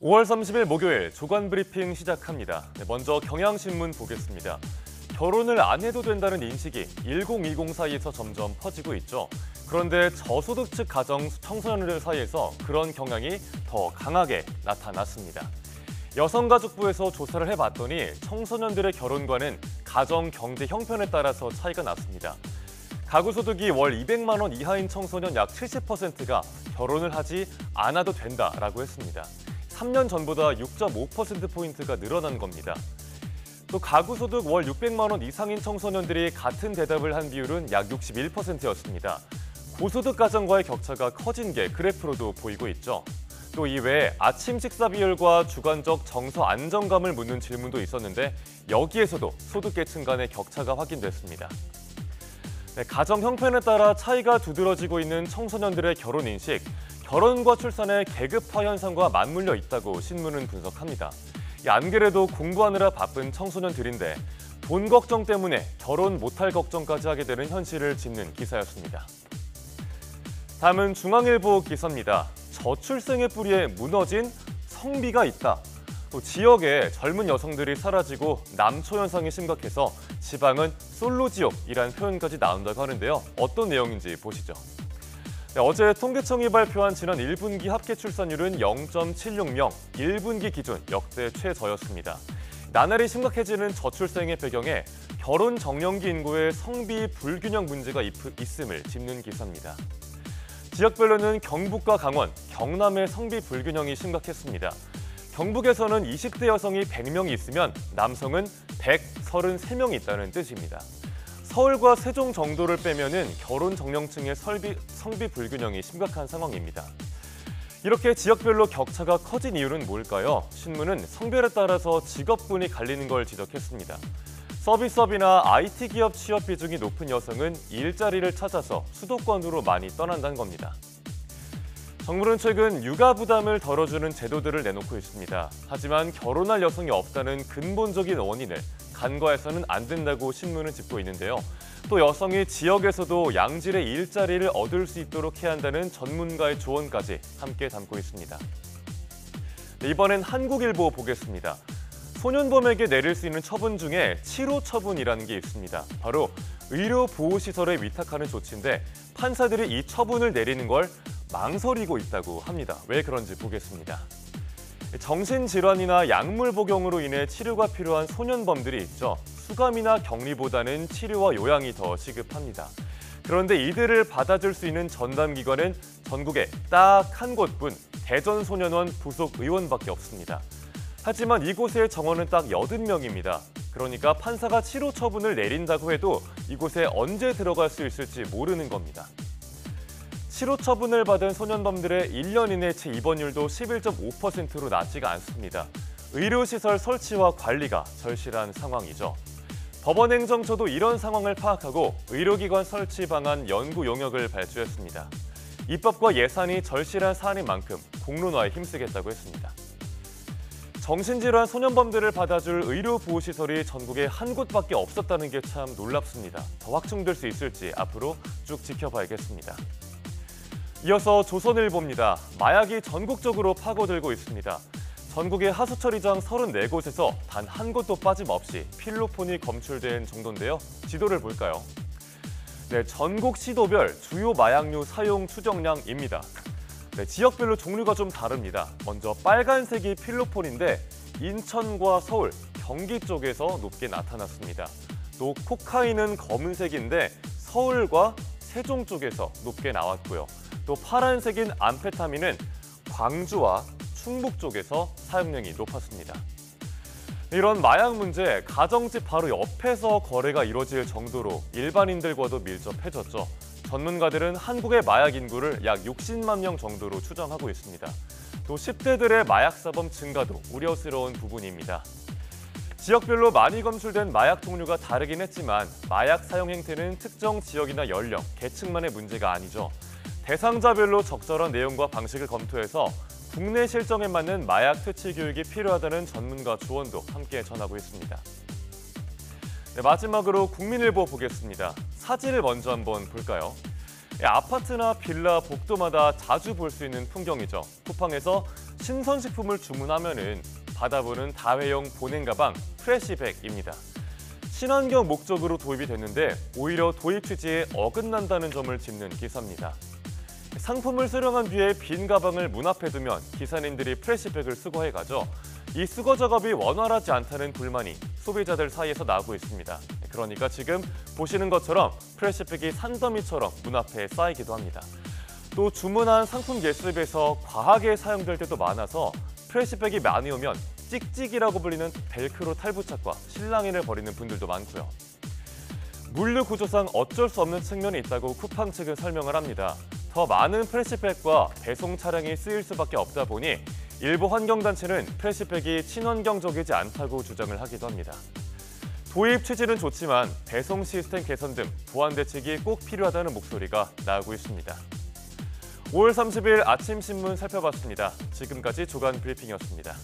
5월 30일 목요일 조간 브리핑 시작합니다. 먼저 경향신문 보겠습니다. 결혼을 안 해도 된다는 인식이 1020 사이에서 점점 퍼지고 있죠. 그런데 저소득층 가정 청소년들 사이에서 그런 경향이 더 강하게 나타났습니다. 여성가족부에서 조사를 해봤더니 청소년들의 결혼과는 가정 경제 형편에 따라서 차이가 났습니다. 가구 소득이 월 200만 원 이하인 청소년 약 70%가 결혼을 하지 않아도 된다라고 했습니다. 3년 전보다 6.5%포인트가 늘어난 겁니다. 또 가구 소득 월 600만 원 이상인 청소년들이 같은 대답을 한 비율은 약 61%였습니다. 고소득 가정과의 격차가 커진 게 그래프로도 보이고 있죠. 또 이외에 아침 식사 비율과 주관적 정서 안정감을 묻는 질문도 있었는데 여기에서도 소득계층 간의 격차가 확인됐습니다. 가정 형편에 따라 차이가 두드러지고 있는 청소년들의 결혼 인식, 결혼과 출산의 계급화 현상과 맞물려 있다고 신문은 분석합니다. 안 그래도 공부하느라 바쁜 청소년들인데 돈 걱정 때문에 결혼 못할 걱정까지 하게 되는 현실을 짚는 기사였습니다. 다음은 중앙일보 기사입니다. 저출생의 뿌리에 무너진 성비가 있다. 또 지역에 젊은 여성들이 사라지고 남초 현상이 심각해서 지방은 솔로 지역이라는 표현까지 나온다고 하는데요. 어떤 내용인지 보시죠. 어제 통계청이 발표한 지난 1분기 합계 출산율은 0.76명, 1분기 기준 역대 최저였습니다. 나날이 심각해지는 저출생의 배경에 결혼 정년기 인구의 성비 불균형 문제가 있음을 짚는 기사입니다. 지역별로는 경북과 강원, 경남의 성비 불균형이 심각했습니다. 경북에서는 20대 여성이 100명이 있으면 남성은 133명이 있다는 뜻입니다. 서울과 세종 정도를 빼면은 결혼 정년층의 성비 불균형이 심각한 상황입니다. 이렇게 지역별로 격차가 커진 이유는 뭘까요? 신문은 성별에 따라서 직업군이 갈리는 걸 지적했습니다. 서비스업이나 IT 기업 취업 비중이 높은 여성은 일자리를 찾아서 수도권으로 많이 떠난다는 겁니다. 정부는 최근 육아 부담을 덜어주는 제도들을 내놓고 있습니다. 하지만 결혼할 여성이 없다는 근본적인 원인을 간과해서는 안 된다고 신문은 짚고 있는데요. 또 여성이 지역에서도 양질의 일자리를 얻을 수 있도록 해야 한다는 전문가의 조언까지 함께 담고 있습니다. 이번엔 한국일보 보겠습니다. 소년범에게 내릴 수 있는 처분 중에 치료 처분이라는 게 있습니다. 바로 의료보호시설에 위탁하는 조치인데 판사들이 이 처분을 내리는 걸 망설이고 있다고 합니다. 왜 그런지 보겠습니다. 정신질환이나 약물 복용으로 인해 치료가 필요한 소년범들이 있죠. 수감이나 격리보다는 치료와 요양이 더 시급합니다. 그런데 이들을 받아줄 수 있는 전담기관은 전국에 딱 한 곳뿐 대전소년원 부속 의원밖에 없습니다. 하지만 이곳의 정원은 딱 80명입니다. 그러니까 판사가 치료 처분을 내린다고 해도 이곳에 언제 들어갈 수 있을지 모르는 겁니다. 치료 처분을 받은 소년범들의 1년 이내 재입원율도 11.5%로 낮지가 않습니다. 의료시설 설치와 관리가 절실한 상황이죠. 법원행정처도 이런 상황을 파악하고 의료기관 설치 방안 연구 용역을 발주했습니다. 입법과 예산이 절실한 사안인 만큼 공론화에 힘쓰겠다고 했습니다. 정신질환 소년범들을 받아줄 의료보호시설이 전국에 한 곳밖에 없었다는 게 참 놀랍습니다. 더 확충될 수 있을지 앞으로 쭉 지켜봐야겠습니다. 이어서 조선일보입니다. 마약이 전국적으로 파고들고 있습니다. 전국의 하수처리장 34곳에서 단 한 곳도 빠짐없이 필로폰이 검출된 정도인데요. 지도를 볼까요? 네, 전국 시도별 주요 마약류 사용 추정량입니다. 네, 지역별로 종류가 좀 다릅니다. 먼저 빨간색이 필로폰인데 인천과 서울, 경기 쪽에서 높게 나타났습니다. 또 코카인은 검은색인데 서울과 세종 쪽에서 높게 나왔고요. 또 파란색인 암페타민은 광주와 충북 쪽에서 사용량이 높았습니다. 이런 마약 문제, 가정집 바로 옆에서 거래가 이루어질 정도로 일반인들과도 밀접해졌죠. 전문가들은 한국의 마약 인구를 약 60만 명 정도로 추정하고 있습니다. 또 10대들의 마약 사범 증가도 우려스러운 부분입니다. 지역별로 많이 검출된 마약 종류가 다르긴 했지만 마약 사용 행태는 특정 지역이나 연령, 계층만의 문제가 아니죠. 대상자별로 적절한 내용과 방식을 검토해서 국내 실정에 맞는 마약 퇴치 교육이 필요하다는 전문가 조언도 함께 전하고 있습니다. 네, 마지막으로 국민일보 보겠습니다. 사진을 먼저 한번 볼까요? 아파트나 빌라, 복도마다 자주 볼 수 있는 풍경이죠. 쿠팡에서 신선식품을 주문하면은 받아보는 다회용 보냉 가방 프레시백입니다. 친환경 목적으로 도입이 됐는데 오히려 도입 취지에 어긋난다는 점을 짚는 기사입니다. 상품을 수령한 뒤에 빈 가방을 문 앞에 두면 기사님들이 프레시백을 수거해가죠. 이 수거 작업이 원활하지 않다는 불만이 소비자들 사이에서 나오고 있습니다. 그러니까 지금 보시는 것처럼 프레시백이 산더미처럼 문 앞에 쌓이기도 합니다. 또 주문한 상품 예습에서 과하게 사용될 때도 많아서 프레시백이 많이 오면 찍찍이라고 불리는 벨크로 탈부착과 실랑이를 벌이는 분들도 많고요. 물류 구조상 어쩔 수 없는 측면이 있다고 쿠팡 측은 설명을 합니다. 더 많은 프레시백과 배송 차량이 쓰일 수밖에 없다 보니 일부 환경단체는 프레시백이 친환경적이지 않다고 주장을 하기도 합니다. 도입 취지는 좋지만 배송 시스템 개선 등 보완 대책이 꼭 필요하다는 목소리가 나오고 있습니다. 5월 30일 아침 신문 살펴봤습니다. 지금까지 조간 브리핑이었습니다.